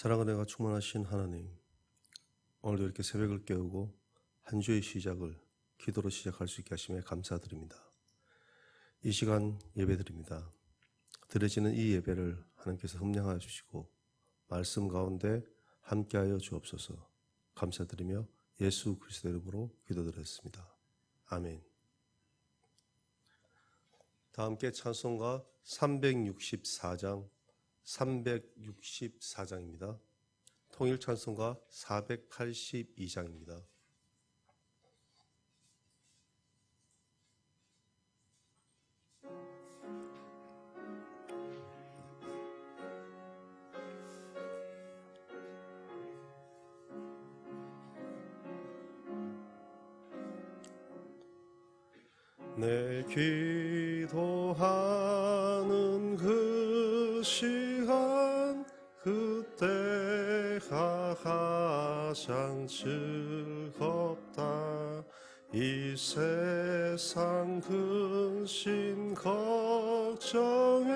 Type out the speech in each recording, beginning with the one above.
사랑과 은혜가 충만하신 하나님, 오늘도 이렇게 새벽을 깨우고 한 주의 시작을 기도로 시작할 수 있게 하심에 감사드립니다. 이 시간 예배드립니다. 드려지는 이 예배를 하나님께서 흠량하여 주시고 말씀 가운데 함께하여 주옵소서. 감사드리며 예수 그리스도의 이름으로 기도드렸습니다. 아멘. 다 함께 찬송가 364장입니다. 통일 찬송가 482장입니다. 내 기도하는 그 시간 그때가 가장 즐겁다. 이 세상 근심 걱정에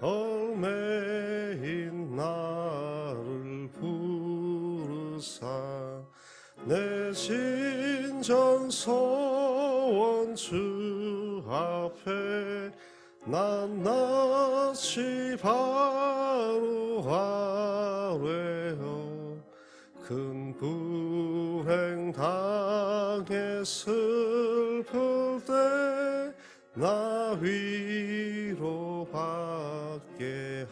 얽매인 나를 부르사 내 진정 소원 주 앞에 낱낱이 바로 아뢰어 큰 불행 당해 슬플 때 나 위로받게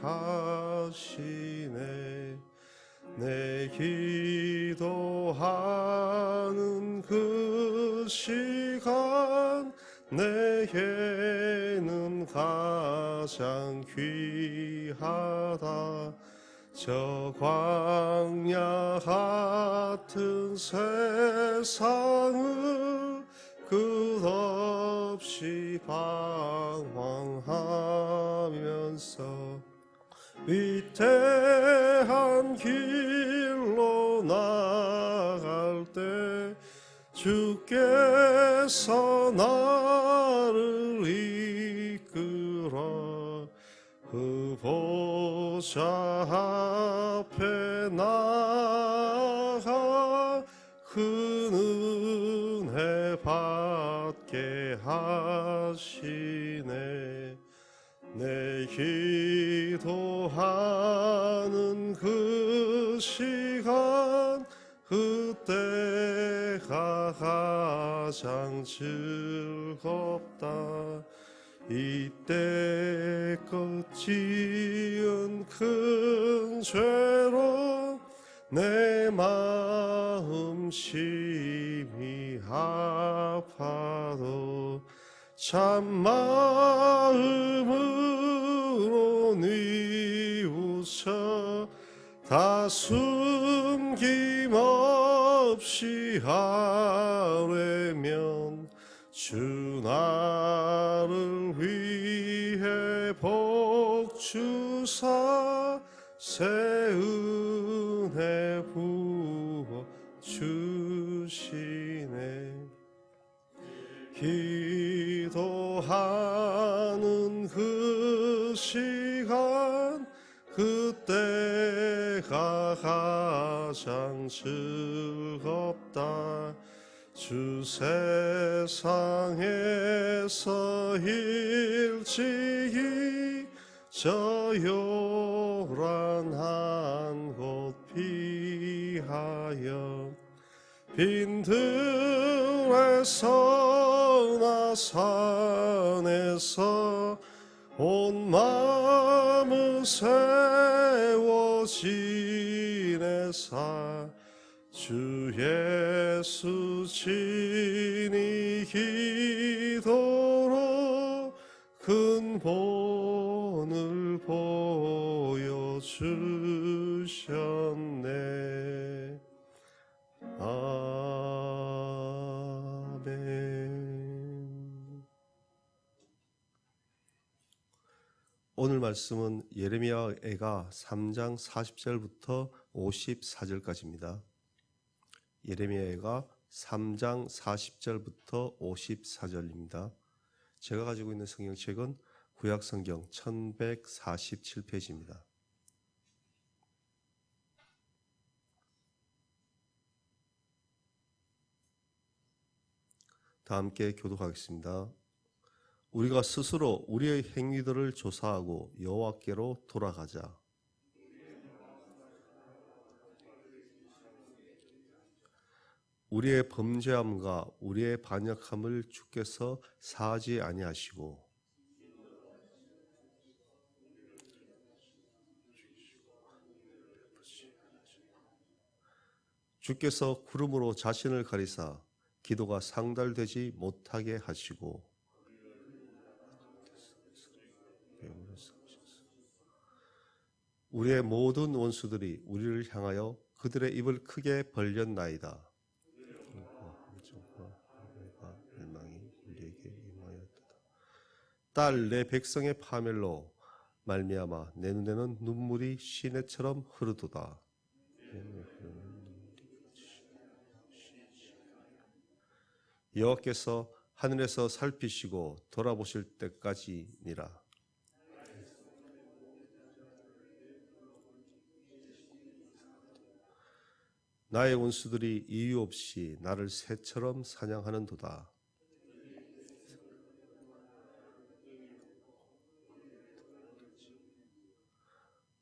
하시네. 내 기도하는 그 시간 내게는 가장 귀하다. 저 광야 같은 세상을 끝없이 방황하면서 위태한 길로 나갈 때 주께서 나를 이끌어 그 보좌 앞에 나가 그 은혜 받게 하시네. 내 기도하는 그 시간 그때가 가장 즐겁다. 이때껏 지은 큰 죄로 내 마음 심히 아파도 참마음으로 뉘우쳐 다 숨김없이 아뢰면 주 나를 위해 복 주사 새 은혜 부어 주시네. 기도하는 그 시간 그때가 가장 즐겁다. 주 세상에서 일찍이 저 요란한 곳 피하여 빈들에서나 산에서 온 마음을 세워 지내사 주 예수 친히 기도로 큰 본을 보여주셨네. 아멘. 오늘 말씀은 예레미야애가 3장 40절부터 54절까지입니다. 예레미야애가 3장 40절부터 54절입니다. 제가 가지고 있는 성경책은 구약성경 1147페이지입니다. 다 함께 교독하겠습니다. 우리가 스스로 우리의 행위들을 조사하고 여호와께로 돌아가자. 우리의 범죄함과 우리의 반역함을 주께서 사하지 아니하시고 주께서 구름으로 자신을 가리사 기도가 상달되지 못하게 하시고 우리의 모든 원수들이 우리를 향하여 그들의 입을 크게 벌렸나이다. 딸 내 백성의 파멸로 말미암아 내 눈에는 눈물이 시내처럼 흐르도다. 여호와께서 하늘에서 살피시고 돌아보실 때까지니라. 나의 원수들이 이유 없이 나를 새처럼 사냥하는도다.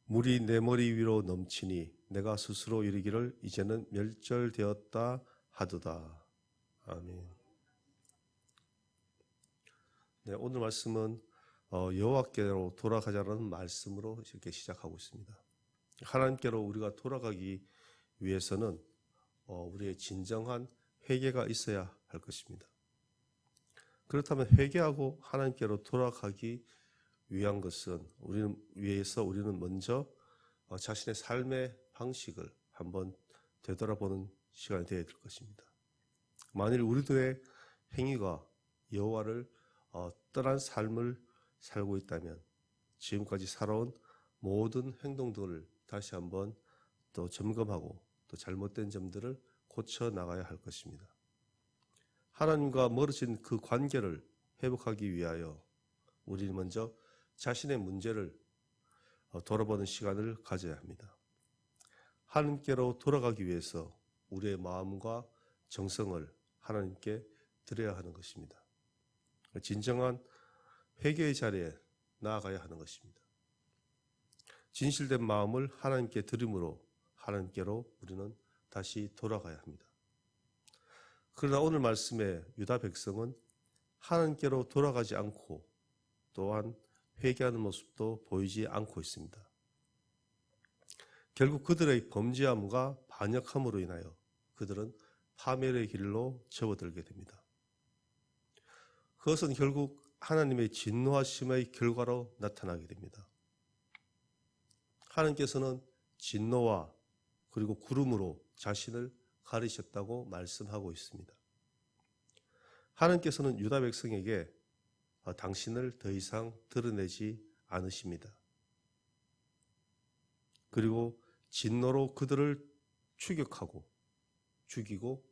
물이 내 머리 위로 넘치니 내가 스스로 이르기를 이제는 멸절되었다 하도다. 아멘. 네, 오늘 말씀은 여호와께로 돌아가자는 말씀으로 이렇게 시작하고 있습니다. 하나님께로 우리가 돌아가기 위해서는 우리의 진정한 회개가 있어야 할 것입니다. 그렇다면 회개하고 하나님께로 돌아가기 위한 것은 우리는 먼저 자신의 삶의 방식을 한번 되돌아보는 시간이 되어야 될 것입니다. 만일 우리들의 행위가 여호와를 떠난 삶을 살고 있다면 지금까지 살아온 모든 행동들을 다시 한번 또 점검하고 또 잘못된 점들을 고쳐 나가야 할 것입니다. 하나님과 멀어진 그 관계를 회복하기 위하여 우리는 먼저 자신의 문제를 돌아보는 시간을 가져야 합니다. 하나님께로 돌아가기 위해서 우리의 마음과 정성을 하나님께 드려야 하는 것입니다. 진정한 회개의 자리에 나아가야 하는 것입니다. 진실된 마음을 하나님께 드림으로 하나님께로 우리는 다시 돌아가야 합니다. 그러나 오늘 말씀에 유다 백성은 하나님께로 돌아가지 않고 또한 회개하는 모습도 보이지 않고 있습니다. 결국 그들의 범죄함과 반역함으로 인하여 그들은 파멸의 길로 접어들게 됩니다. 그것은 결국 하나님의 진노하심의 결과로 나타나게 됩니다. 하나님께서는 진노와 그리고 구름으로 자신을 가리셨다고 말씀하고 있습니다. 하나님께서는 유다 백성에게 당신을 더 이상 드러내지 않으십니다. 그리고 진노로 그들을 추격하고 죽이고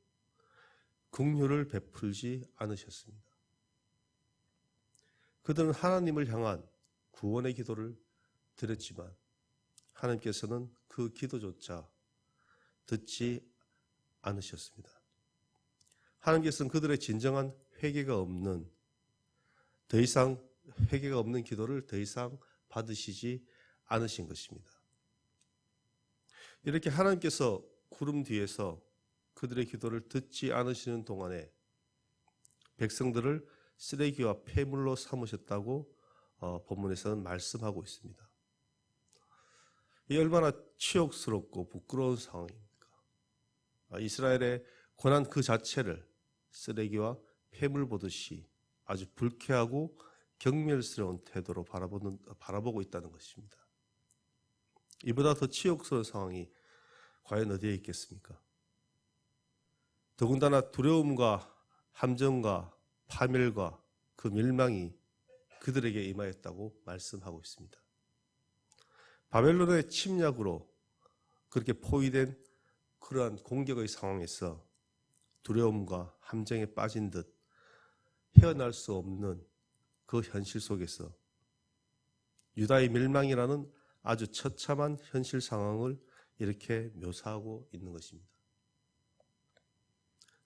긍휼을 베풀지 않으셨습니다. 그들은 하나님을 향한 구원의 기도를 드렸지만 하나님께서는 그 기도조차 듣지 않으셨습니다. 하나님께서는 그들의 진정한 회개가 없는 기도를 더 이상 받으시지 않으신 것입니다. 이렇게 하나님께서 구름 뒤에서 그들의 기도를 듣지 않으시는 동안에 백성들을 쓰레기와 폐물로 삼으셨다고 본문에서는 말씀하고 있습니다. 이 얼마나 치욕스럽고 부끄러운 상황입니까? 이스라엘의 고난 그 자체를 쓰레기와 폐물 보듯이 아주 불쾌하고 경멸스러운 태도로 바라보고 있다는 것입니다. 이보다 더 치욕스러운 상황이 과연 어디에 있겠습니까? 더군다나 두려움과 함정과 파멸과 그 멸망이 그들에게 임하였다고 말씀하고 있습니다. 바벨론의 침략으로 그렇게 포위된 그러한 공격의 상황에서 두려움과 함정에 빠진 듯 헤어날 수 없는 그 현실 속에서 유다의 멸망이라는 아주 처참한 현실 상황을 이렇게 묘사하고 있는 것입니다.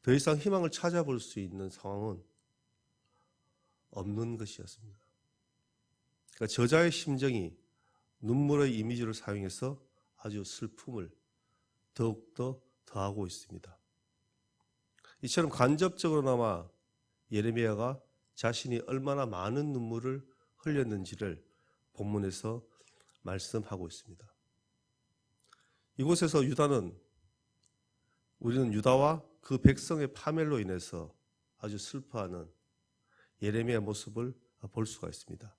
더 이상 희망을 찾아볼 수 있는 상황은 없는 것이었습니다. 그러니까 저자의 심정이 눈물의 이미지를 사용해서 아주 슬픔을 더욱더 더하고 있습니다. 이처럼 간접적으로나마 예레미야가 자신이 얼마나 많은 눈물을 흘렸는지를 본문에서 말씀하고 있습니다. 이곳에서 우리는 유다와 그 백성의 파멸로 인해서 아주 슬퍼하는 예레미야 모습을 볼 수가 있습니다.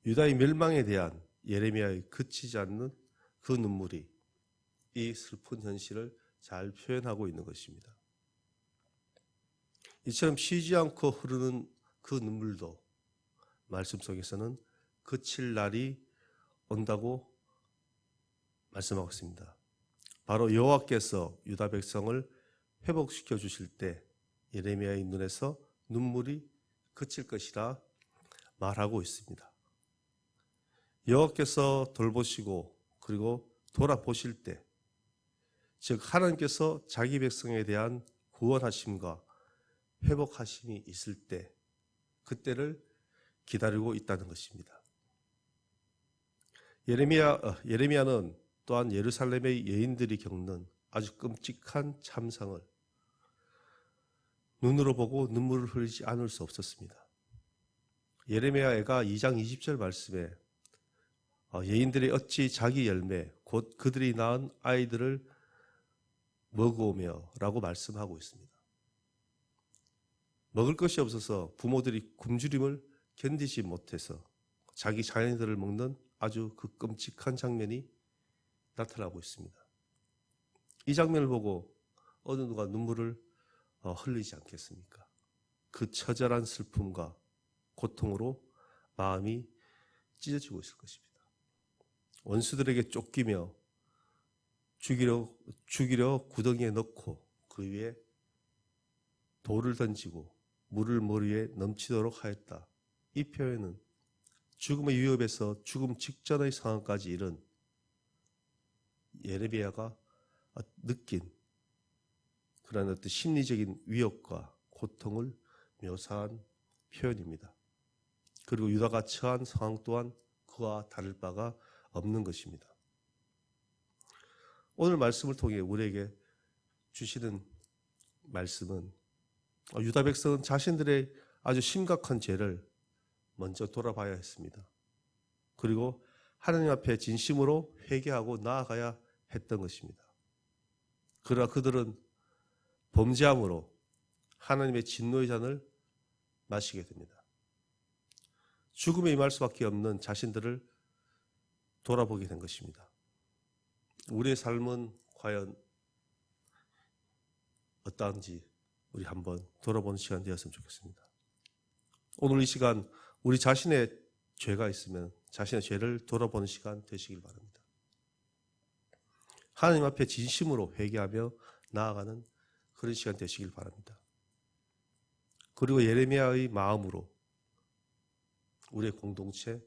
유다의 멸망에 대한 예레미야의 그치지 않는 그 눈물이 이 슬픈 현실을 잘 표현하고 있는 것입니다. 이처럼 쉬지 않고 흐르는 그 눈물도 말씀 속에서는 그칠 날이 온다고 말씀하고 있습니다. 바로 여호와께서 유다 백성을 회복시켜 주실 때 예레미야의 눈에서 눈물이 그칠 것이라 말하고 있습니다. 여호와께서 돌보시고 그리고 돌아보실 때, 즉 하나님께서 자기 백성에 대한 구원하심과 회복하심이 있을 때, 그때를 기다리고 있다는 것입니다. 예레미야는 또한 예루살렘의 여인들이 겪는 아주 끔찍한 참상을 눈으로 보고 눈물을 흘리지 않을 수 없었습니다. 예레미야가 2장 20절 말씀에 여인들이 어찌 자기 열매 곧 그들이 낳은 아이들을 먹으며 라고 말씀하고 있습니다. 먹을 것이 없어서 부모들이 굶주림을 견디지 못해서 자기 자녀들을 먹는 아주 그 끔찍한 장면이 나타나고 있습니다. 이 장면을 보고 어느 누가 눈물을 흘리지 않겠습니까? 그 처절한 슬픔과 고통으로 마음이 찢어지고 있을 것입니다. 원수들에게 쫓기며 죽이려 구덩이에 넣고 그 위에 돌을 던지고 물을 머리에 넘치도록 하였다. 이 표현은 죽음의 위협에서 죽음 직전의 상황까지 이른 예레미야가 느낀 그런 어떤 심리적인 위협과 고통을 묘사한 표현입니다. 그리고 유다가 처한 상황 또한 그와 다를 바가 없는 것입니다. 오늘 말씀을 통해 우리에게 주시는 말씀은 유다 백성은 자신들의 아주 심각한 죄를 먼저 돌아봐야 했습니다. 그리고 하나님 앞에 진심으로 회개하고 나아가야 했던 것입니다. 그러나 그들은 범죄함으로 하나님의 진노의 잔을 마시게 됩니다. 죽음에 임할 수밖에 없는 자신들을 돌아보게 된 것입니다. 우리의 삶은 과연 어떠한지 우리 한번 돌아보는 시간 되었으면 좋겠습니다. 오늘 이 시간 우리 자신의 죄가 있으면 자신의 죄를 돌아보는 시간 되시길 바랍니다. 하나님 앞에 진심으로 회개하며 나아가는 그런 시간 되시길 바랍니다. 그리고 예레미야의 마음으로 우리의 공동체,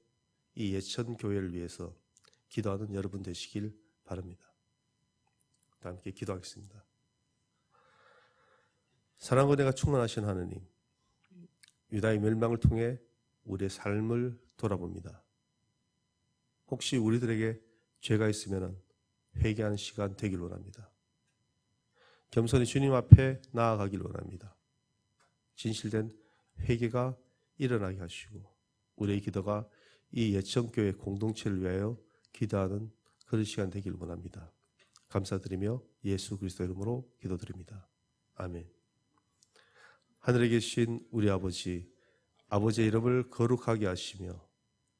이 예천교회를 위해서 기도하는 여러분 되시길 바랍니다. 함께 기도하겠습니다. 사랑과 은혜가 충만하신 하느님, 유다의 멸망을 통해 우리의 삶을 돌아봅니다. 혹시 우리들에게 죄가 있으면 회개하는 시간 되길 원합니다. 겸손히 주님 앞에 나아가길 원합니다. 진실된 회개가 일어나게 하시고 우리의 기도가 이 예천교회 공동체를 위하여 기도하는 그런 시간 되길 원합니다. 감사드리며 예수 그리스도의 이름으로 기도드립니다. 아멘. 하늘에 계신 우리 아버지, 아버지의 이름을 거룩하게 하시며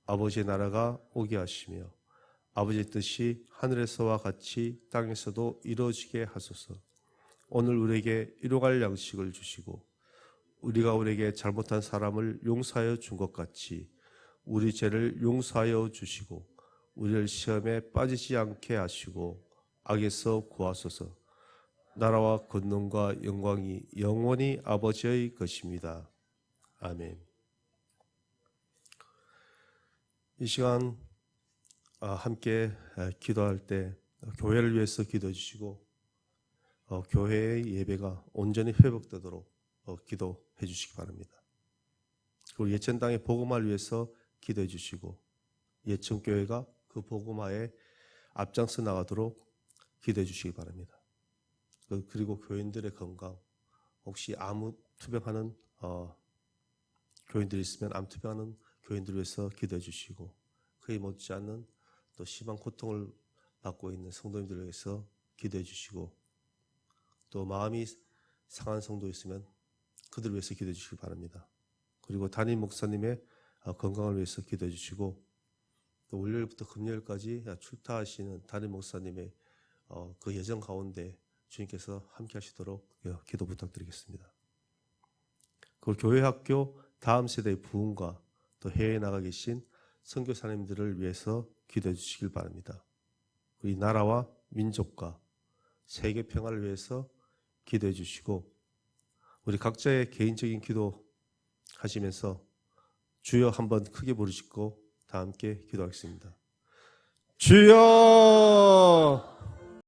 아버지의 나라가 오게 하시며 아버지의 뜻이 하늘에서와 같이 땅에서도 이루어지게 하소서. 오늘 우리에게 일용할 양식을 주시고 우리가 우리에게 잘못한 사람을 용서하여 준 것 같이 우리 죄를 용서하여 주시고 우리를 시험에 빠지지 않게 하시고 악에서 구하소서. 나라와 권능과 영광이 영원히 아버지의 것입니다. 아멘. 이 시간 함께 기도할 때 교회를 위해서 기도해 주시고 교회의 예배가 온전히 회복되도록 기도해 주시기 바랍니다. 그리고 예천 땅의 복음화를 위해서 기도해 주시고 예천 교회가 그 복음화에 앞장서 나가도록 기도해 주시기 바랍니다. 그리고 교인들의 건강, 혹시 암 투병하는 교인들이 있으면 암 투병하는 교인들을 위해서 기도해 주시고 그에 못지않는 또 심한 고통을 받고 있는 성도님들을 위해서 기도해 주시고 또 마음이 상한 성도 있으면 그들을 위해서 기도해 주시기 바랍니다. 그리고 담임 목사님의 건강을 위해서 기도해 주시고 또 월요일부터 금요일까지 출타하시는 담임 목사님의 그 예정 가운데 주님께서 함께 하시도록 기도 부탁드리겠습니다. 그리고 교회 학교 다음 세대의 부흥과 또 해외에 나가 계신 선교사님들을 위해서 기도해 주시길 바랍니다. 우리 나라와 민족과 세계 평화를 위해서 기도해 주시고 우리 각자의 개인적인 기도 하시면서 주여 한번 크게 부르시고 다 함께 기도하겠습니다. 주여